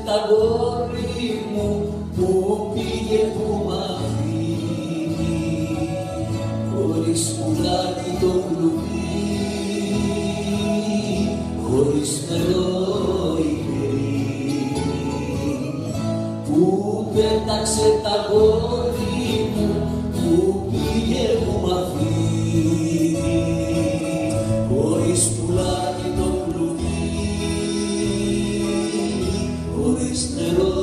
Τα γόρι μου που πήγε που μ' αφήνει χωρίς πουλάκι το κλουβί, χωρίς νερό η κρίνη. Που πέταξε τα γόρι μου που πήγε που μ' αφήνει χωρίς πουλάκι το κλουβί, χωρίς νερό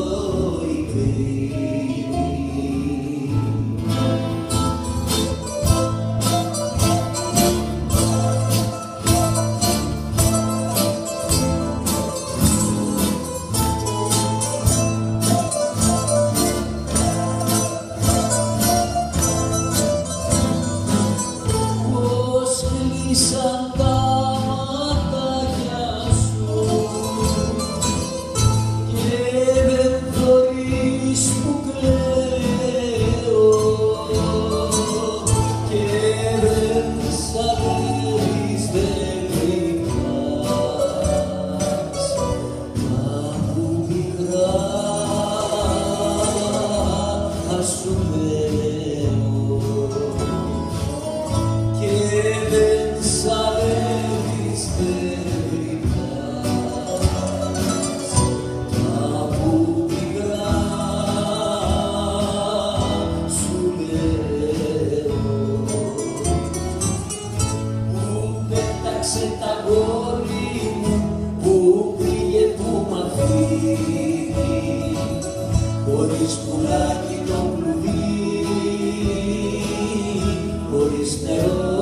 η κρίνη. Πώς κλείσαν τα ματάκια σου και δεν θωρείς που κλαίω και δεν σ' αρέσει, δεν γρυπνάς, μα που μικρά σου λέω και δεν σ' αρέσει, δεν γρυπνάς, μα που μικρά σου λέω. Που πέταξε τα γόρι μου που πήγε που μ' αφήνει χωρίς πουλάκι το κλουβί, χωρίς νερό